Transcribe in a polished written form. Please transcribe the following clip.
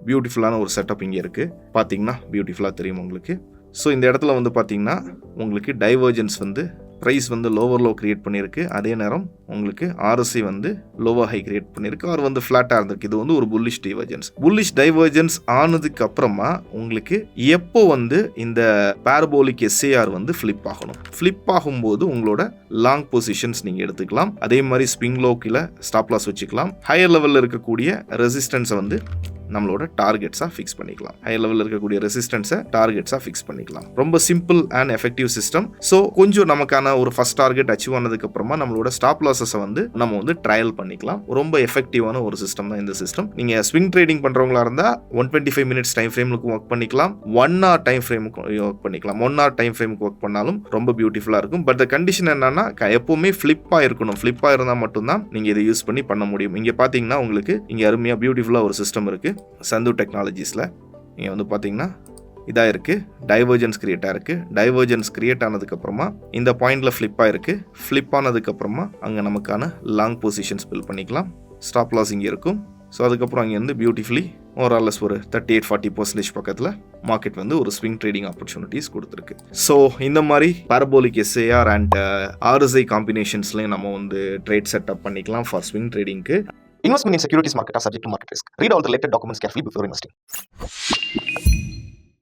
பியூட்டிஃபுல்லான ஒரு செட்டப் இங்கே இருக்குது. பார்த்தீங்கன்னா பியூட்டிஃபுல்லாக தெரியும் உங்களுக்கு. ஸோ இந்த இடத்துல வந்து பார்த்தீங்கன்னா உங்களுக்கு டைவர்ஜென்ஸ் வந்து ப்ரைஸ் வந்து லோவர் லோ கிரியேட் பண்ணியிருக்கு. அதே நேரம் உங்களுக்கு RSI வந்து லோவர் ஹை கிரியேட் பண்ணியிருக்கு. ஆர் வந்து ஃப்ளாட்டாக இருந்திருக்கு. இது வந்து ஒரு புல்லிஷ் டைவர்ஜென்ஸ். புல்லிஷ் டைவர்ஜென்ஸ் ஆனதுக்கு அப்புறமா உங்களுக்கு எப்போ வந்து இந்த பாரபோலிக் SAR வந்து ஃப்ளிப் ஆகணும். ஃப்ளிப் ஆகும்போது உங்களோட லாங் பொசிஷன்ஸ் நீங்கள் எடுத்துக்கலாம். அதே மாதிரி ஸ்விங் லோ கீழே ஸ்டாப் லாஸ் வச்சுக்கலாம். ஹையர் லெவலில் இருக்கக்கூடிய ரெசிஸ்டன்ஸை வந்து நம்மளோட டார்கெட்ஸாக ஃபிக்ஸ் பண்ணிக்கலாம். ஹை லெவலில் இருக்கக்கூடிய ரெசிஸ்டன்ஸை டார்கெட்ஸாக ஃபிக்ஸ் பண்ணிக்கலாம். ரொம்ப simple and effective system. So கொஞ்சம் நமக்கான ஒரு ஃபர்ஸ்ட் டார்கெட் அச்சீவ் ஆனதுக்கு அப்புறமா நம்மளோட ஸ்டாப் லாஸஸை வந்து நம்ம வந்து ட்ரையல் பண்ணிக்கலாம். ரொம்ப எஃபெக்டிவான ஒரு சிஸ்டம் தான் இந்த சிஸ்டம். நீங்கள் ஸ்விங் ட்ரேடிங் பண்ணுறவங்களா இருந்தால் 125 மினிட்ஸ் டைம் ஃப்ரேமுக்கு ஒர்க் பண்ணிக்கலாம். 1 hour டைம் ஃப்ரேமுக்கு ஒர்க் பண்ணிக்கலாம். 1 hour டைம் ஃப்ரேமுக்கு ஒர்க் பண்ணாலும் ரொம்ப பியூட்டிஃபுல்லாக இருக்கும். பட் கண்டிஷன் என்னன்னா எப்பவுமே ஃப்ளிப்பாக இருக்கணும். ஃப்ளிப்பாக இருந்தால் மட்டும்தான் நீங்கள் இதை யூஸ் பண்ண முடியும். இங்கே பார்த்தீங்கன்னா உங்களுக்கு இங்கே அருமையாக பியூட்டிஃபுல்லாக ஒரு சிஸ்டம் இருக்குது சந்து டெக்னாலஜிஸில். இங்கே வந்து பார்த்தீங்கன்னா இதாக இருக்குது, டைவர்ஜென்ஸ் கிரியேட் ஆகிருக்கு. டைவர்ஜென்ஸ் கிரியேட் ஆனதுக்கப்புறமா இந்த பாயிண்டில் ஃப்ளிப்பாக இருக்குது. ஃப்ளிப் ஆனதுக்கப்புறமா அங்கே நமக்கான லாங் பொசிஷன்ஸ் பில் பண்ணிக்கலாம். ஸ்டாப் லாஸ் இங்கே இருக்கும். ஸோ அதுக்கப்புறம் அங்கேருந்து பியூட்டிஃபுல்லி ஓவராலஸ் ஒரு 38-40% பக்கத்தில் மார்க்கெட் வந்து ஒரு ஸ்விங் ட்ரேடிங் ஆப்பர்ச்சுனிட்டிஸ் கொடுத்துருக்கு. ஸோ இந்த மாதிரி பாரபோலிக் SAR அண்ட் RSI காம்பினேஷன்ஸ்லையும் நம்ம வந்து ட்ரேட் செட்டப் பண்ணிக்கலாம் ஃபார் ஸ்விங் ட்ரேடிங்க்கு. Investment in securities market are subject to market risk. Read all the related documents carefully before investing.